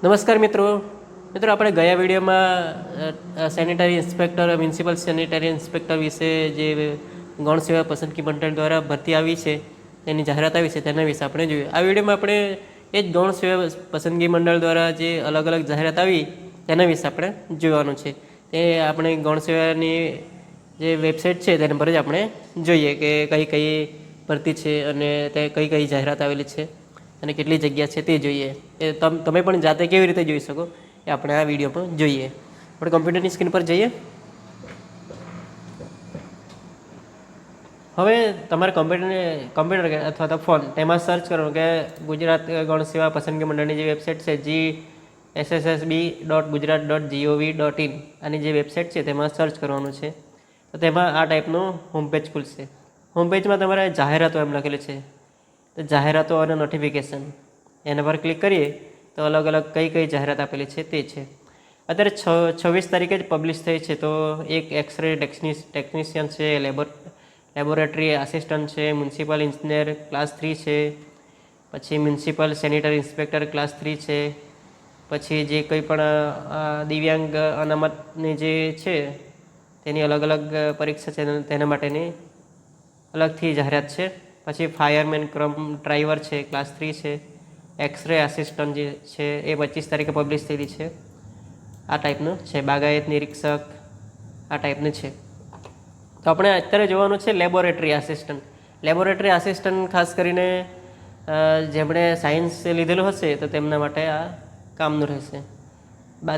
નમસ્કાર મિત્રો આપણે ગયા વિડીયોમાં sanitary inspector municipal sanitary inspector વિશે જે ગૌણ સેવા પસંદગી મંડળ દ્વારા ભરતી આવી છે તેની જાહેરાત આવી છે તેના વિશે આપણે જોઈએ. આ વિડીયોમાં આપણે એ જ ગૌણ સેવા પસંદગી મંડળ દ્વારા જે અલગ અલગ જાહેરાત આવી તેના વિશે આપણે જોવાનું છે. તે આપણે ગૌણ સેવાની જે વેબસાઇટ છે તેના પર જ આપણે જોઈએ કે કઈ કઈ ભરતી છે અને તે કઈ કઈ જાહેરાત આવેલી છે અને કેટલી જગ્યા છે તે જોઈએ. એ તમે પણ જાતે કેવી રીતે જોઈ શકો એ આપણે આ વિડીયોમાં જોઈએ. આપણે કમ્પ્યુટરની સ્ક્રીન પર જઈએ. હવે તમારે કમ્પ્યુટર અથવા તો ફોન તેમાં સર્ચ કરવાનું કે ગુજરાત ગૌણ સેવા પસંદગી મંડળની જે વેબસાઇટ છે GSSB.gujarat.gov.in આની જે વેબસાઇટ છે તેમાં સર્ચ કરવાનું છે. તો તેમાં આ ટાઈપનું હોમ પેજ ખુલશે. હોમ પેજમાં તમારે જાહેરાતો એમ લખેલું છે. તો જાહેરાતો અને નોટિફિકેશન એના પર ક્લિક કરીએ તો અલગ અલગ કઈ કઈ જાહેરાત આપેલી છે તે છે. અત્યારે 26 તારીખે જ પબ્લિશ થઈ છે. તો એક એક્સરે ટેકનિશિયન છે, લેબોરેટરી આસિસ્ટન્ટ છે, મ્યુનિસિપલ ઇન્જિનિયર ક્લાસ 3 છે, પછી મ્યુનિસિપલ સેનિટરી ઇન્સ્પેક્ટર ક્લાસ 3 છે, પછી જે કંઈ પણ દિવ્યાંગ અનામતની જે છે તેની અલગ અલગ પરીક્ષા છે તેના માટેની અલગથી જાહેરાત છે. પછી ફાયરમેન ડ્રાઈવર છે ક્લાસ 3 છે, એક્સરે આસિસ્ટન્ટ જે છે એ 25 તારીખે પબ્લિશ થયેલી છે. આ ટાઈપનું છે. બાગાયત નિરીક્ષક આ ટાઈપનું છે. તો આપણે અત્યારે જોવાનું છે લેબોરેટરી આસિસ્ટન્ટ ખાસ કરીને જેમણે સાયન્સ લીધેલું હશે તો તેમના માટે આ કામનું રહેશે.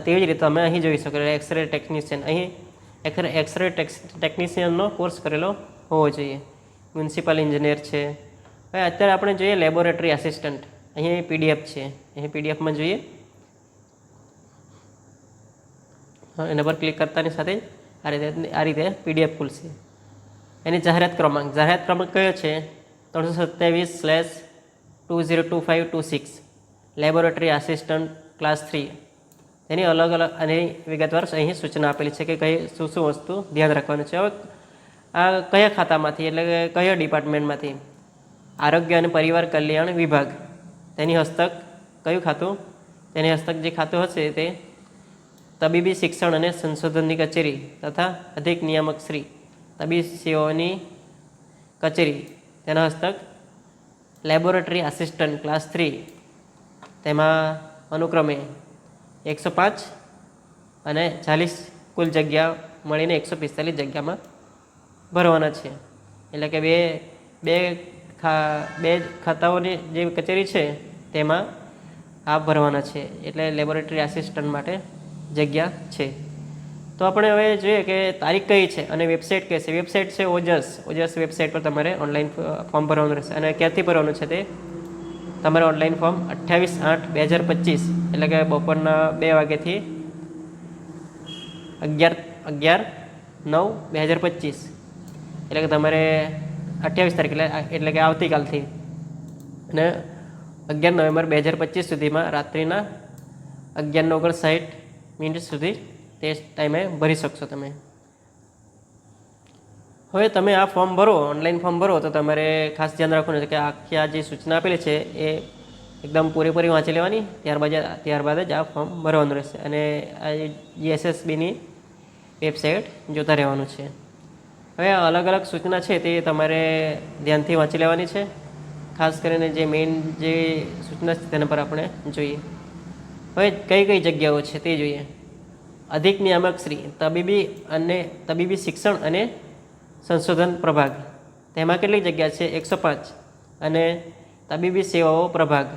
તેવી જ રીતે તમે અહીં જોઈ શકો એક્સરે ટેકનિશિયન, અહીં એક્સરે ટેકનિશિયનનો કોર્સ કરેલો હોવો જોઈએ. મ્યુનિસિપલ એન્જિનિયર છે. હવે અત્યારે આપણે જોઈએ લેબોરેટરી આસિસ્ટન્ટ. અહીં પીડીએફ છે. અહીં પીડીએફમાં જોઈએ. એના પર ક્લિક કરતાની સાથે આ રીતે પીડીએફ ખુલશે. એની જાહેરાત ક્રમાંક કયો છે? 327/202526 લેબોરેટરી આસિસ્ટન્ટ ક્લાસ 3. તેની અલગ અલગ અને વિગતવાર અહીં સૂચના આપેલી છે કે શું વસ્તુ ધ્યાન રાખવાનું છે. હવે આ કયા ખાતામાંથી એટલે કે કયા ડિપાર્ટમેન્ટમાંથી? આરોગ્ય અને પરિવાર કલ્યાણ વિભાગ. તેની હસ્તક કયું ખાતું? તેની હસ્તક જે ખાતું હશે તે તબીબી શિક્ષણ અને સંશોધનની કચેરી તથા અધિક નિયામક શ્રી તબીબી સેવાઓની કચેરી. તેના હસ્તક લેબોરેટરી આસિસ્ટન્ટ ક્લાસ 3. તેમાં અનુક્રમે 105 અને 40 કુલ જગ્યા મળીને 145 જગ્યામાં ભરવાના છે. એટલે કે બે ખાતાઓની જે કચેરી છે તેમાં આ ભરવાના છે. એટલે લેબોરેટરી આસિસ્ટન્ટ માટે જગ્યા છે. તો આપણે હવે જોઈએ કે તારીખ કઈ છે અને વેબસાઇટ કઈ છે. વેબસાઇટ છે ઓજસ વેબસાઇટ પર તમારે ઓનલાઈન ફોર્મ ભરવાનું રહેશે. અને ક્યાંથી ભરવાનું છે તે તમારે ઓનલાઈન ફોર્મ 28/8/2025 એટલે કે બપોરના 2 વાગ્યાથી 11/9/2025 એટલે કે તમારે 28 તારીખ એટલે કે આવતીકાલથી અને 11 નવેમ્બર 2025 સુધીમાં રાત્રિના 11:59 સુધી તે ટાઈમે ભરી શકશો તમે. હવે તમે આ ફોર્મ ભરો, ઓનલાઈન ફોર્મ ભરો તો તમારે ખાસ ધ્યાન રાખવાનું છે કે આખી આ જે સૂચના આપેલી છે એ એકદમ પૂરેપૂરી વાંચી લેવાની. ત્યારબાદ જ આ ફોર્મ ભરવાનું રહેશે. અને આ GSSBની વેબસાઇટ જોતા રહેવાનું છે. હવે અલગ અલગ સૂચના છે તે તમારે ધ્યાનથી વાંચી લેવાની છે. ખાસ કરીને જે મેઇન જે સૂચના છે તેના પર આપણે જોઈએ. હવે કઈ કઈ જગ્યાઓ છે તે જોઈએ. અધિક નિયામક શ્રી તબીબી શિક્ષણ અને સંશોધન પ્રભાગ. તેમાં કેટલી જગ્યા છે? 105. અને તબીબી સેવાઓ પ્રભાગ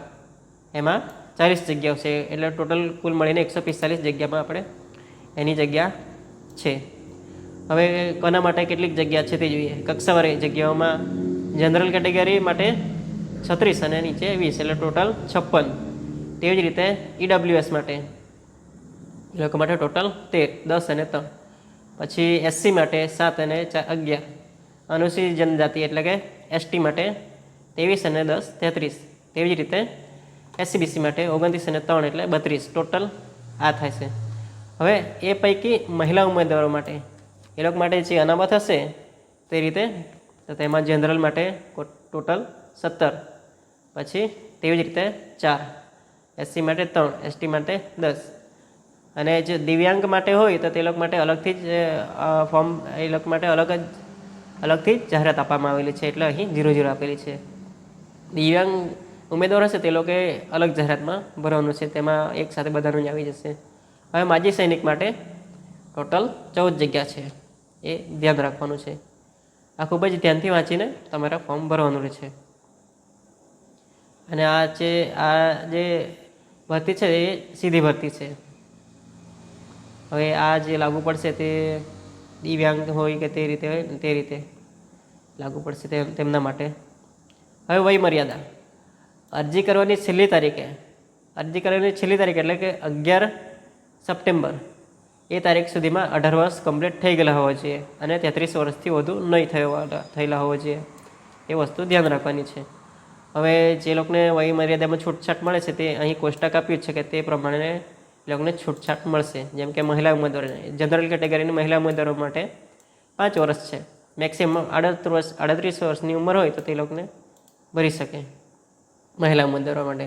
એમાં 40 જગ્યાઓ છે. એટલે ટોટલ કુલ મળીને 145 જગ્યામાં આપણે એની જગ્યા છે. હવે કોના માટે કેટલીક જગ્યા છે તે જોઈએ. કક્ષાવાર જગ્યાઓમાં જનરલ કેટેગરી માટે 36 અને નીચે 20 એટલે ટોટલ 56. તેવી જ રીતે EWS માટે એ લોકો માટે ટોટલ 13, 10 અને 3. પછી SC માટે 7 અને 11. અનુસૂચિત જનજાતિ એટલે કે ST માટે 23 અને 10 33. તેવી જ રીતે SCBC માટે 29 અને 3 એટલે 32. ટોટલ આ થાય છે. હવે એ પૈકી મહિલા ઉમેદવારો માટે એ લોકો માટે જે અનામત હશે તે રીતે તો તેમાં જનરલ માટે ટોટલ 17. પછી તેવી જ રીતે 4 SC માટે 3, ST માટે 10. અને જો દિવ્યાંગ માટે હોય તો તે લોકો માટે અલગથી જ ફોર્મ એ લોકો માટે અલગથી જ જાહેરાત આપવામાં આવેલી છે, એટલે અહીં 0 આપેલી છે. દિવ્યાંગ ઉમેદવાર હશે તે લોકોએ અલગ જાહેરાતમાં ભરવાનું છે, તેમાં એક સાથે બધાનું જ આવી જશે. હવે માજી સૈનિક માટે ટોટલ 14 જગ્યા છે, એ ધ્યાન રાખવાનું છે. આ ખૂબ જ ધ્યાનથી વાંચીને તમારે ફોર્મ ભરવાનું રહેશે. અને આ જે ભરતી છે એ સીધી ભરતી છે. હવે આ જે લાગુ પડશે તે દિવ્યાંગ હોય કે તે રીતે લાગુ પડશે તેમના માટે. હવે વય મર્યાદા અરજી કરવાની છેલ્લી તારીખે એટલે કે 11 સપ્ટેમ્બર એ તારીખ સુધીમાં 18 વર્ષ કમ્પ્લીટ થઈ ગયેલા હોવા જોઈએ અને 33 વર્ષથી વધુ નહીં થયેલા હોવા જોઈએ. એ વસ્તુ ધ્યાન રાખવાની છે. હવે જે લોકોને વય મર્યાદામાં છૂટછાટ મળે છે તે અહીં કોષ્ટક આપ્યું છે કે તે પ્રમાણે એ લોકોને છૂટછાટ મળશે. જેમ કે મહિલા ઉમેદવારોને જનરલ કેટેગરીની મહિલા ઉમેદવારો માટે 5 વર્ષ છે. મેક્સિમમ 38 વર્ષની ઉંમર હોય તો તે લોકોને ભરી શકે મહિલા ઉમેદવારો માટે.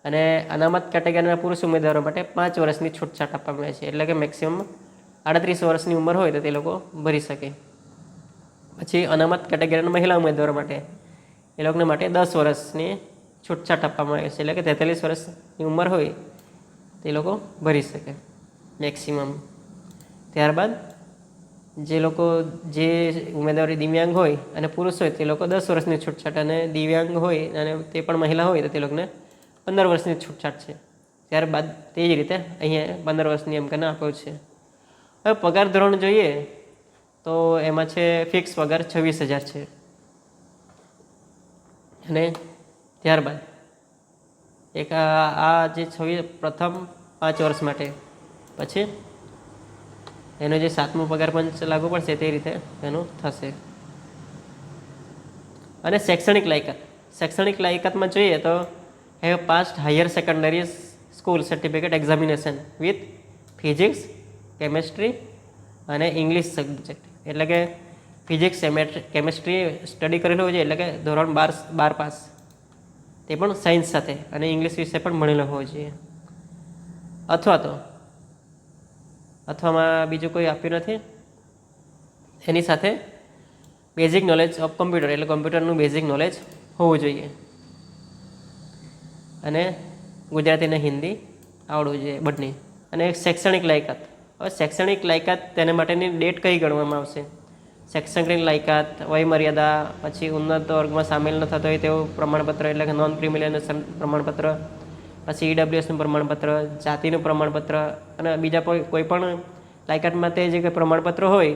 અને અનામત કેટેગરીના પુરુષ ઉમેદવારો માટે 5 વર્ષની છૂટછાટ આપવામાં આવે છે, એટલે કે મેક્સિમમ 38 વર્ષની ઉંમર હોય તો તે લોકો ભરી શકે. પછી અનામત કેટેગરીના મહિલા ઉમેદવારો માટે એ લોકોને માટે 10 વર્ષની છૂટછાટ આપવામાં આવે છે, એટલે કે 43 વર્ષની ઉંમર હોય તે લોકો ભરી શકે મેક્સિમમ. ત્યારબાદ જે ઉમેદવારી દિવ્યાંગ હોય અને પુરુષ હોય તે લોકો 10 વર્ષની છૂટછાટ, અને દિવ્યાંગ હોય અને તે પણ મહિલા હોય તો તે લોકોને 15 વર્ષની છૂટછાટ છે. ત્યારબાદ તે જ રીતે અહીંયા 15 વર્ષની એમ કરીને આપ્યો છે. હવે પગાર ધોરણ જોઈએ તો એમાં છે ફિક્સ પગાર 26,000 છે. અને ત્યારબાદ એક આ જે પ્રથમ 5 વર્ષ માટે, પછી એનો જે 7મો પગાર પંચ લાગુ પડશે તે રીતે એનું થશે. અને શૈક્ષણિક લાયકાતમાં જોઈએ તો have passed higher secondary school certificate examination with physics, chemistry અને ઇંગ્લિશ સબ્જેક્ટ, એટલે કે ફિઝિક્સ, કેમેસ્ટ્રી સ્ટડી કરેલું હોય છે, એટલે કે ધોરણ 12 પાસ, તે પણ સાયન્સ સાથે, અને ઇંગ્લિશ વિષય પણ ભણેલો હોવો જોઈએ. અથવામાં બીજું કોઈ આપ્યું નથી. એની સાથે બેઝિક નોલેજ ઓફ કમ્પ્યુટર, એટલે કમ્પ્યુટરનું બેઝિક નોલેજ હોવું જોઈએ. અને ગુજરાતી અને હિન્દી આવડવું જોઈએ બંને. અને શૈક્ષણિક લાયકાત, હવે શૈક્ષણિક લાયકાત તેને માટેની ડેટ કઈ ગણવામાં આવશે? શૈક્ષણિક લાયકાત, વય મર્યાદા, પછી ઉન્નત વર્ગમાં સામેલ ન થતો હોય તેવું પ્રમાણપત્ર, એટલે કે નોન ક્રિમિનલ પ્રમાણપત્ર, પછી EWSનું પ્રમાણપત્ર, જાતિનું પ્રમાણપત્ર, અને બીજા કોઈ પણ લાયકાતમાં તે જે પ્રમાણપત્ર હોય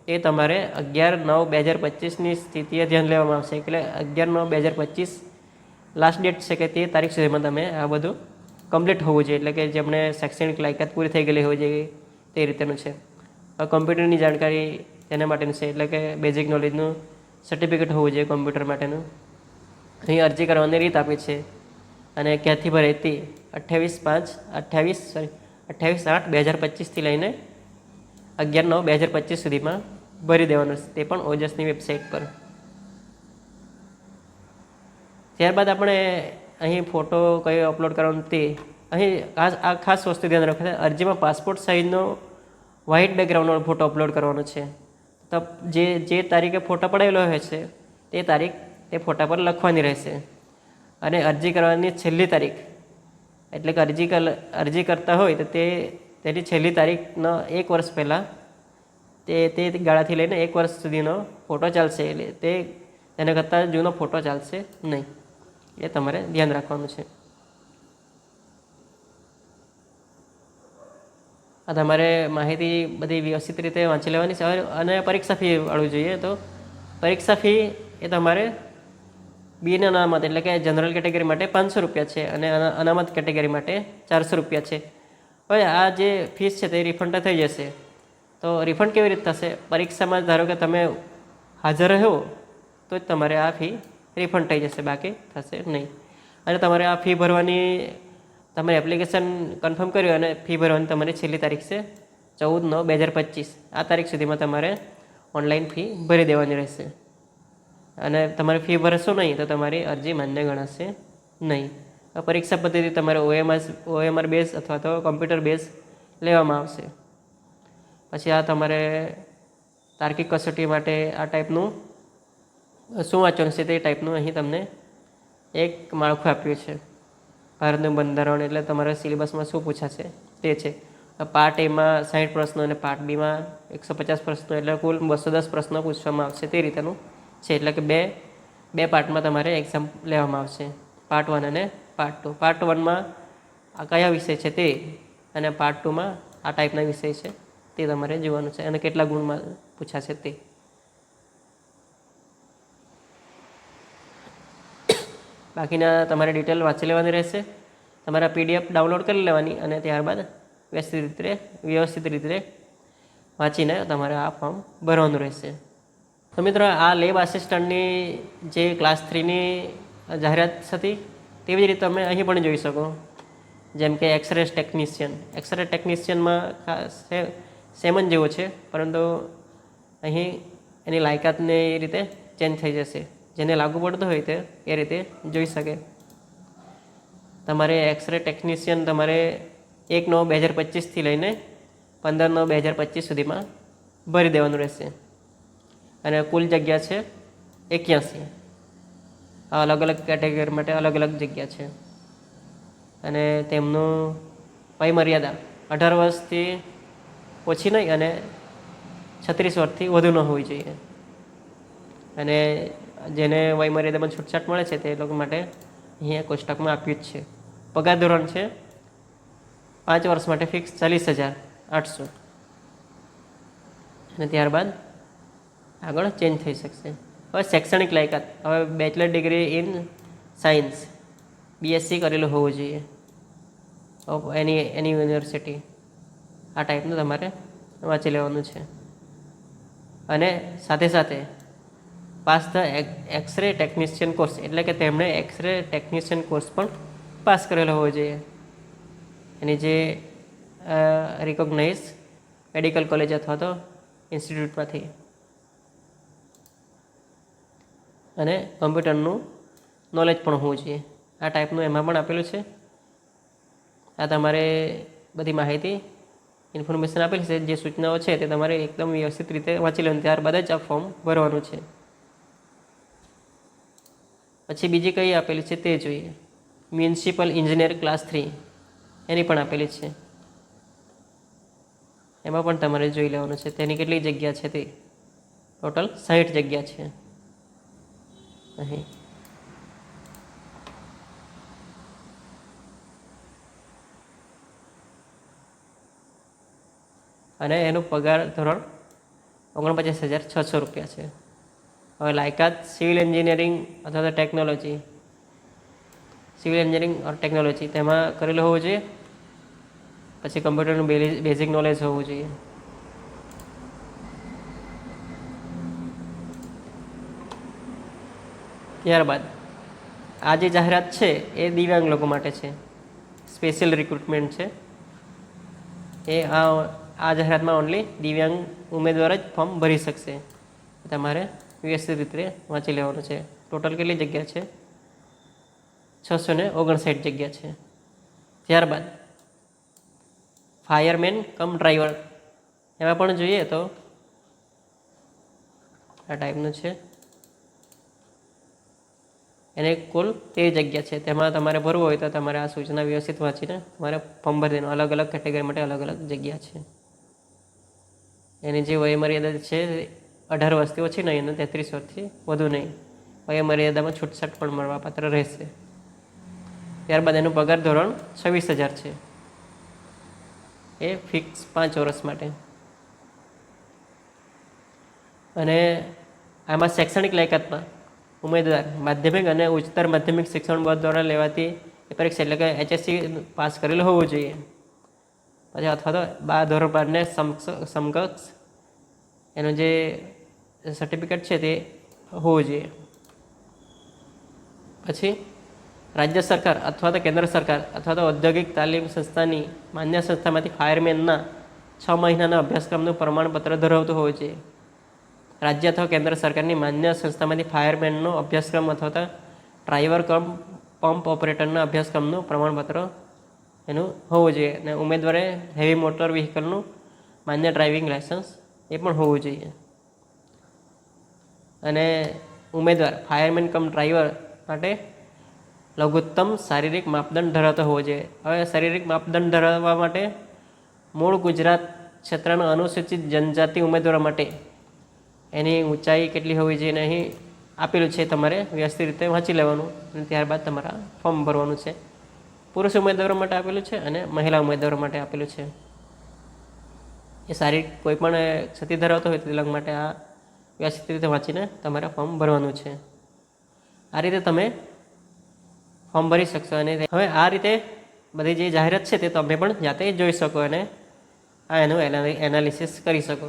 એ તમારે 11/9/2025ની સ્થિતિએ ધ્યાન લેવામાં આવશે. એટલે 11/9/2025 લાસ્ટ ડેટ છે કે તે તારીખ સુધીમાં તમે આ બધું કમ્પ્લીટ હોવું જોઈએ, એટલે કે જેમણે શૈક્ષણિક લાયકાત પૂરી થઈ ગયેલી હોવી જોઈએ તે રીતેનું છે. કમ્પ્યુટરની જાણકારી તેના માટેનું છે, એટલે કે બેઝિક નોલેજનું સર્ટિફિકેટ હોવું જોઈએ કમ્પ્યુટર માટેનું. અહીં અરજી કરવાની રીત આપી છે અને ક્યાંથી ભરાય તે 28/8/2025થી લઈને 11/9/2025 સુધીમાં ભરી દેવાનું છે, તે પણ ઓજસની વેબસાઇટ પર. ત્યારબાદ આપણે અહીં ફોટો કયો અપલોડ કરવાનો તે અહીં આ ખાસ વસ્તુ ધ્યાન રાખવાની, અરજીમાં પાસપોર્ટ સાઇઝનો વ્હાઇટ બેકગ્રાઉન્ડનો ફોટો અપલોડ કરવાનો છે. તો જે તારીખે ફોટો પડાવેલો હોય છે તે તારીખ તે ફોટા પર લખવાની રહેશે. અને અરજી કરવાની છેલ્લી તારીખ, એટલે કે અરજી કરતા હોય તો તેની છેલ્લી તારીખનો 1 વર્ષ પહેલાં તે ગાળાથી લઈને 1 વર્ષ સુધીનો ફોટો ચાલશે, એટલે તેના કરતાં જૂનો ફોટો ચાલશે નહીં. એ તમારે ધ્યાન રાખવાનું છે. આ તમારે માહિતી બધી વ્યવસ્થિત રીતે વાંચી લેવાની છે. અને પરીક્ષા ફી વાળવું જોઈએ તો પરીક્ષા ફી એ તમારે બિન અનામત, એટલે કે જનરલ કેટેગરી માટે 500 રૂપિયા છે અને અનામત કેટેગરી માટે 400 રૂપિયા છે. હવે આ જે ફીસ છે તે રિફંડ થઈ જશે. તો રિફંડ કેવી રીતે થશે? પરીક્ષામાં ધારો કે તમે હાજર રહો તો જ તમારે આ ફી રિફંડ થઈ જશે, બાકી થશે નહીં. અને તમારે આ ફી ભરવાની, તમારે એપ્લિકેશન કન્ફર્મ કર્યું અને ફી ભરવાની તમારી છેલ્લી તારીખ છે 14/9/2025. આ તારીખ સુધીમાં તમારે ઓનલાઈન ફી ભરી દેવાની રહેશે. અને તમારે ફી ભરશો નહીં તો તમારી અરજી માન્ય ગણાશે નહીં. પરીક્ષા પદ્ધતિ તમારે OMR બેઝ અથવા તો કોમ્પ્યુટર બેઝ લેવામાં આવશે. પછી આ તમારે તાર્કિક કસોટી માટે આ ટાઈપનું શું વાંચવાનું છે તે ટાઈપનું અહીં તમને એક માળખું આપ્યું છે. ભારતનું બંધારણ એટલે તમારા સિલેબસમાં શું પૂછાશે તે છે. પાર્ટ એમાં 60 પ્રશ્નો અને પાર્ટ બીમાં 150 પ્રશ્નો એટલે કુલ 210 પ્રશ્નો પૂછવામાં આવશે તે રીતનું છે. એટલે કે બે પાર્ટમાં તમારે એક્ઝામ લેવામાં આવશે, પાર્ટ 1 અને પાર્ટ 2. પાર્ટ 1માં આ કયા વિષય છે તે અને પાર્ટ 2માં આ ટાઈપના વિષય છે તે તમારે જોવાનું છે અને કેટલા ગુણમાં પૂછાશે તે. બાકીના તમારે ડિટેલ વાંચી લેવાની રહેશે. તમારા PDF ડાઉનલોડ કરી લેવાની અને ત્યારબાદ વ્યવસ્થિત રીતે વાંચીને તમારે આ ફોર્મ ભરવાનું રહેશે. તો મિત્રો, આ લેબ આસિસ્ટન્ટની જે ક્લાસ 3ની જાહેરાત હતી તેવી જ રીતે તમે અહીં પણ જોઈ શકો. જેમ કે એક્સરે ટેકનિશિયનમાં સેમ જ જેવો છે, પરંતુ અહીં એની લાયકાતને એ રીતે ચેન્જ થઈ જશે. જેને લાગુ પડતું હોય તે એ રીતે જોઈ શકે. તમારે એક્સરે ટેકનિશિયન તમારે 1/9/2025થી લઈને 15/9/2025 સુધીમાં ભરી દેવાનું રહેશે. અને કુલ જગ્યા છે 81. અલગ અલગ કેટેગરી માટે અલગ અલગ જગ્યા છે. અને તેમનું વય મર્યાદા 18 વર્ષથી ઓછી નહીં અને 36 વર્ષથી વધુ ન હોવી જોઈએ. અને જેને વય મર્યાદામાં છૂટછાટ મળે છે તે લોકો માટે અહીંયા કોષ્ટકમાં આપ્યું જ છે. પગાર ધોરણ છે 5 વર્ષ માટે ફિક્સ 40,800 અને ત્યારબાદ આગળ ચેન્જ થઈ શકશે. હવે શૈક્ષણિક લાયકાત, હવે bachelor degree in science BSc કરેલું હોવું જોઈએ એની યુનિવર્સિટી. આ ટાઈપનું તમારે વાંચી લેવાનું છે. અને સાથે સાથે pass the x-ray technician course, એટલે કે તેમણે એક્સરે ટેકનિશિયન કોર્સ પણ પાસ કરેલો હોવો જોઈએ એની જે રિકોગ્નાઇઝ મેડિકલ કોલેજ અથવા તો ઇન્સ્ટિટ્યૂટમાંથી. અને કમ્પ્યુટરનું નોલેજ પણ હોવું જોઈએ. આ ટાઈપનું એમાં પણ આપેલું છે. આ તમારે બધી માહિતી ઇન્ફોર્મેશન આપેલી છે. જે સૂચનાઓ છે તે તમારે એકદમ વ્યવસ્થિત રીતે વાંચી લેવાની, ત્યારબાદ જ આ ફોર્મ ભરવાનું છે. પછી બીજી કઈ આપેલી છે તે જોઈએ. મ્યુનિસિપલ ઇન્જિનિયર ક્લાસ 3 એની પણ આપેલી છે. એમાં પણ તમારે જોઈ લેવાનું છે તેની કેટલી જગ્યા છે તે. ટોટલ 60 જગ્યા છે અહીં. અને એનું પગાર ધોરણ 49,600 રૂપિયા છે. હવે લાયકાત સિવિલ એન્જિનિયરિંગ અથવા તો ટેકનોલોજી તેમાં કરેલું હોવું જોઈએ. પછી કમ્પ્યુટરનું બેઝિક નોલેજ હોવું જોઈએ. ત્યારબાદ આ જે જાહેરાત છે એ દિવ્યાંગ લોકો માટે છે, સ્પેશિયલ રિક્રુટમેન્ટ છે. એ આ જાહેરાતમાં ઓનલી દિવ્યાંગ ઉમેદવાર જ ફોર્મ ભરી શકશે. તમારે વ્યવસ્થિત રીતે વાંચી લેવાનું છે. ટોટલ કેટલી જગ્યા છે? 659 જગ્યા છે. ત્યારબાદ ફાયરમેન કમ ડ્રાઈવર એમાં પણ જોઈએ તો આ ટાઈપનું છે. એને કુલ 13 જગ્યા છે. તેમાં તમારે ભરવું હોય તો તમારે આ સૂચના વ્યવસ્થિત વાંચીને તમારે ફોર્મ ભરી દેવાનું. અલગ અલગ કેટેગરી માટે અલગ અલગ જગ્યા છે. એની જે વયમર્યાદા છે 18 વર્ષથી ઓછી નહીં અને 33 વર્ષથી વધુ નહીં. વયમર્યાદામાં છૂટછાટ પણ મળવાપાત્ર રહેશે. ત્યારબાદ એનું પગાર ધોરણ 26,000 છે. એ ફિક્સ 5 વર્ષ માટે. અને આમાં શૈક્ષણિક લાયકાતમાં ઉમેદવાર માધ્યમિક અને ઉચ્ચતર માધ્યમિક શિક્ષણ બોર્ડ દ્વારા લેવાતી એ પરીક્ષા એટલે કે HSC પાસ કરેલું હોવું જોઈએ. પછી અથવા તો ધોરણ 12ને સમકક્ષ એનું જે સર્ટિફિકેટ છે તે હોવું જોઈએ. પછી રાજ્ય સરકાર અથવા તો કેન્દ્ર સરકાર અથવા તો ઔદ્યોગિક તાલીમ સંસ્થાની માન્ય સંસ્થામાંથી ફાયરમેનના 6 મહિનાના અભ્યાસક્રમનું પ્રમાણપત્ર ધરાવતું હોવું જોઈએ. રાજ્ય અથવા કેન્દ્ર સરકારની માન્ય સંસ્થામાંથી ફાયરમેનનો અભ્યાસક્રમ અથવા તો ડ્રાઈવર કમ પંપ ઓપરેટરના અભ્યાસક્રમનું પ્રમાણપત્ર એનું હોવું જોઈએ. અને ઉમેદવારે હેવી મોટર વ્હીકલનું માન્ય ડ્રાઇવિંગ લાયસન્સ એ પણ હોવું જોઈએ. અને ઉમેદવાર ફાયરમેન કમ ડ્રાઈવર માટે લઘુત્તમ શારીરિક માપદંડ ધરાવતો હોવો જોઈએ. હવે શારીરિક માપદંડ ધરાવવા માટે મૂળ ગુજરાત ક્ષેત્રના અનુસૂચિત જનજાતિ ઉમેદવારો માટે એની ઊંચાઈ કેટલી હોવી જોઈએ અને અહીં આપેલું છે. તમારે વ્યવસ્થિત રીતે વાંચી લેવાનું અને ત્યારબાદ તમારા ફોર્મ ભરવાનું છે. પુરુષ ઉમેદવારો માટે આપેલું છે અને મહિલા ઉમેદવારો માટે આપેલું છે. એ શારીરિક કોઈ પણ ક્ષતિ ધરાવતો હોય તો તે લોકો માટે આ વ્યવસ્થિત રીતે વાંચીને તમારે ફોર્મ ભરવાનું છે. આ રીતે તમે ફોર્મ ભરી શકશો. અને હવે આ રીતે બધી જે જાહેરાત છે તે તમે પણ જાતે જોઈ શકો અને આ એનું એનાલિસિસ કરી શકો.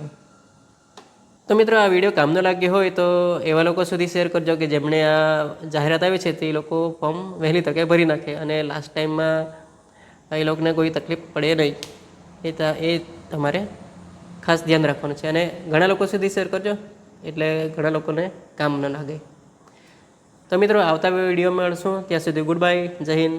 તો મિત્રો આ વિડીયો કામનો લાગ્યો હોય તો એવા લોકો સુધી શેર કરજો કે જેમણે આ જાહેરાત આવી છે તે લોકો ફોર્મ વહેલી તકે ભરી નાખે અને લાસ્ટ ટાઈમમાં એ લોકોને કોઈ તકલીફ પડે નહીં એ તમારે ખાસ ધ્યાન રાખવાનું છે. અને ઘણા લોકો સુધી શેર કરજો એટલે ઘણા લોકોને કામ ન લાગે. તો મિત્રો આવતા વિડીયોમાં મળશું. ત્યાં સુધી ગુડ બાય. જય હિન્દ.